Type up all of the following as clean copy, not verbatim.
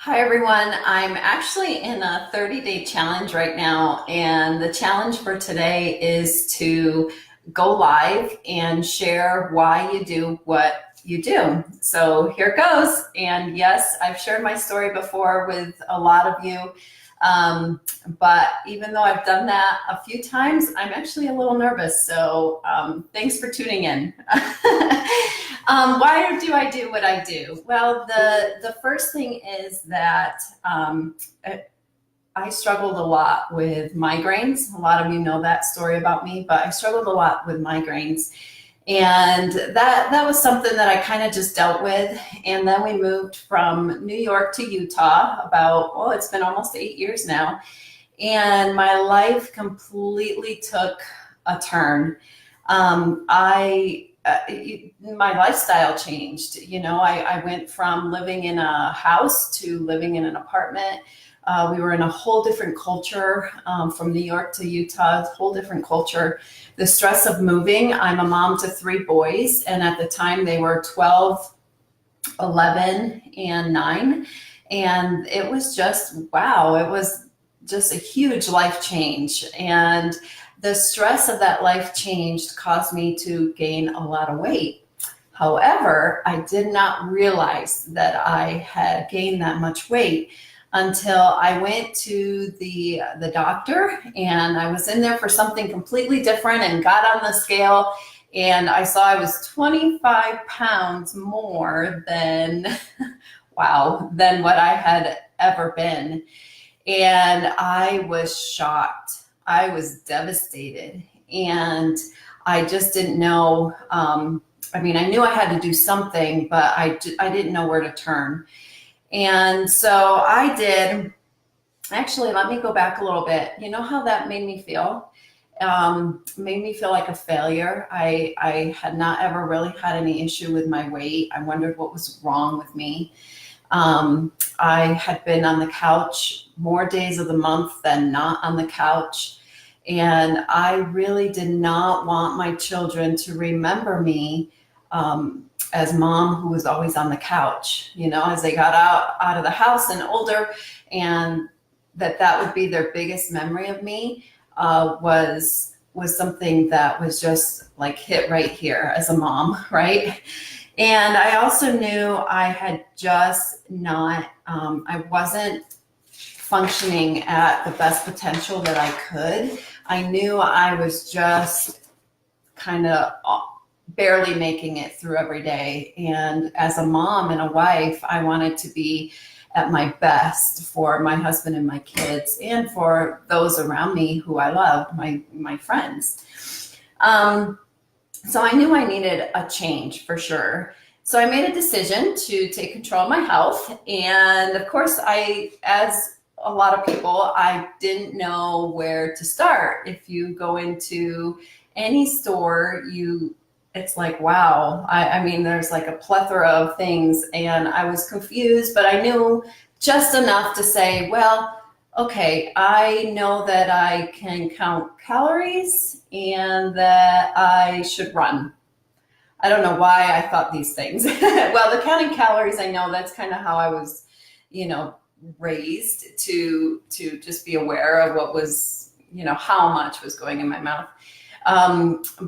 Hi everyone. I'm actually in a 30-day challenge right now, and the challenge for today is to go live and share why you do what you do. So here it goes. And yes, I've shared my story before with a lot of you. But even though I've done that a few times, I'm actually a little nervous. So thanks for tuning in. Why do I do what I do? Well, the first thing is that I struggled a lot with migraines. A lot of you know that story about me, but I struggled a lot with migraines. And that was something that I kind of just dealt with. And then we moved from New York to Utah it's been almost 8 years now. And my life completely took a turn. My lifestyle changed. I went from living in a house to living in an apartment. We were in a whole different culture, from New York to Utah, whole different culture. The stress of moving. I'm a mom to three boys, and at the time they were 12, 11, and 9. And it was just, wow, it was just a huge life change. And the stress of that life change caused me to gain a lot of weight. However, I did not realize that I had gained that much weight until I went to the doctor, and I was in there for something completely different and got on the scale, and I saw I was 25 pounds more than wow, than what I had ever been. And I was shocked. I was devastated, and I just didn't know. I knew I had to do something, but I didn't know where to turn. And so I did. Actually, let me go back a little bit. You know how that made me feel? Made me feel like a failure. I had not ever really had any issue with my weight. I wondered what was wrong with me. I had been on the couch more days of the month than not on the couch. And I really did not want my children to remember me as mom who was always on the couch, as they got out of the house and older, and that would be their biggest memory of me, was something that was just like hit right here as a mom, right? And I also knew I had just not, I wasn't functioning at the best potential that I could. I knew I was just kind of barely making it through every day. And as a mom and a wife, I wanted to be at my best for my husband and my kids, and for those around me who I loved, my friends. So I knew I needed a change for sure. So I made a decision to take control of my health. And of course, as a lot of people, I didn't know where to start. If you go into any store, it's like, wow. There's like a plethora of things, and I was confused, but I knew just enough to say, well, okay, I know that I can count calories and that I should run. I don't know why I thought these things. Well, the counting calories, I know that's kind of how I was, raised to just be aware of what was, how much was going in my mouth.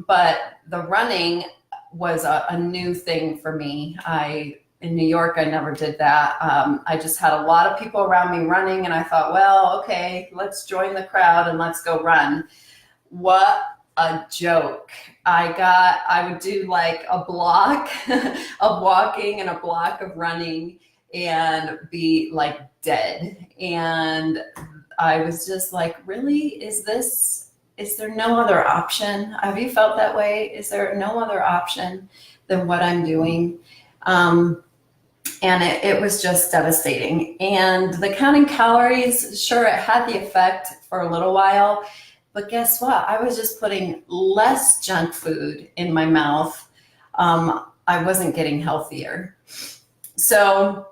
But the running was a new thing for me. In New York, I never did that. I just had a lot of people around me running, and I thought, well, okay, let's join the crowd and let's go run. What a joke. I would do like a block of walking and a block of running and be like dead. And I was just like, really? Is there no other option? Have you felt that way? Is there no other option than what I'm doing? And it was just devastating. And the counting calories, sure, it had the effect for a little while, but guess what? I was just putting less junk food in my mouth. I wasn't getting healthier. So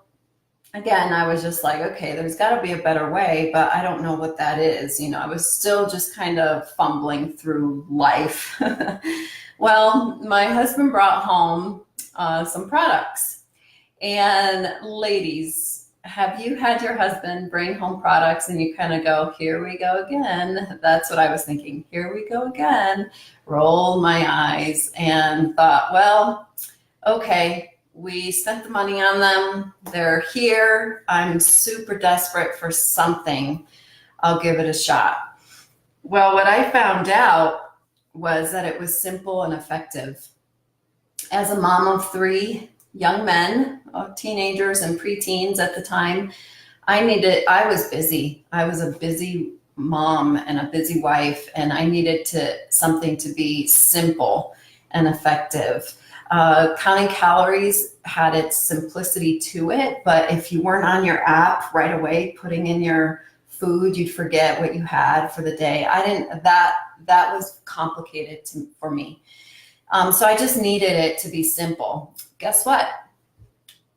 again, I was just like, okay, there's got to be a better way, but I don't know what that is. I was still just kind of fumbling through life. Well, my husband brought home some products. And ladies, Have you had your husband bring home products and you kind of go, here we go again? That's what I was thinking. Here we go again. Roll my eyes and thought, well, okay, we spent the money on them. They're here. I'm super desperate for something. I'll give it a shot. Well, what I found out was that it was simple and effective. As a mom of three young men, teenagers and preteens at the time, I was busy. I was a busy mom and a busy wife, and I needed something to be simple and effective. Counting calories had its simplicity to it, but if you weren't on your app right away, putting in your food, you'd forget what you had for the day. That was complicated for me. So I just needed it to be simple. Guess what?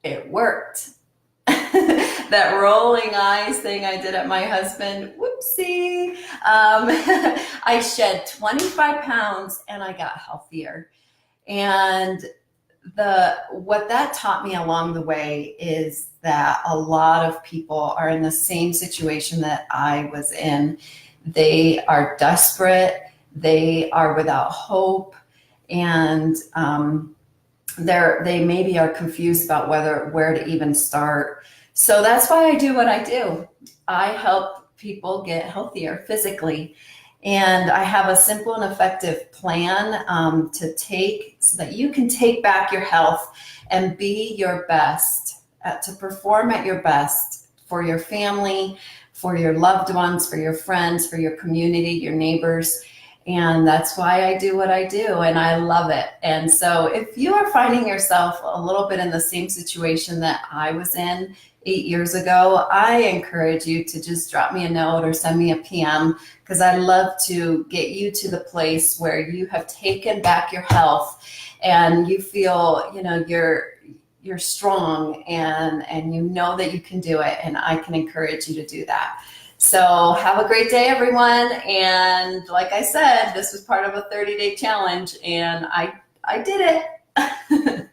It worked. That rolling eyes thing I did at my husband, whoopsie. I shed 25 pounds and I got healthier. And what that taught me along the way is that a lot of people are in the same situation that I was in. They are desperate. They are without hope. And they maybe are confused about where to even start. So that's why I do what I do. I help people get healthier physically. And I have a simple and effective plan to take so that you can take back your health and be your best, to perform at your best for your family, for your loved ones, for your friends, for your community, your neighbors. And that's why I do what I do, and I love it. And so if you are finding yourself a little bit in the same situation that I was in 8 years ago, I encourage you to just drop me a note or send me a PM, because I'd love to get you to the place where you have taken back your health and you feel, you're strong and you know that you can do it, and I can encourage you to do that. So have a great day, everyone. And like I said, this was part of a 30-day challenge, and I did it.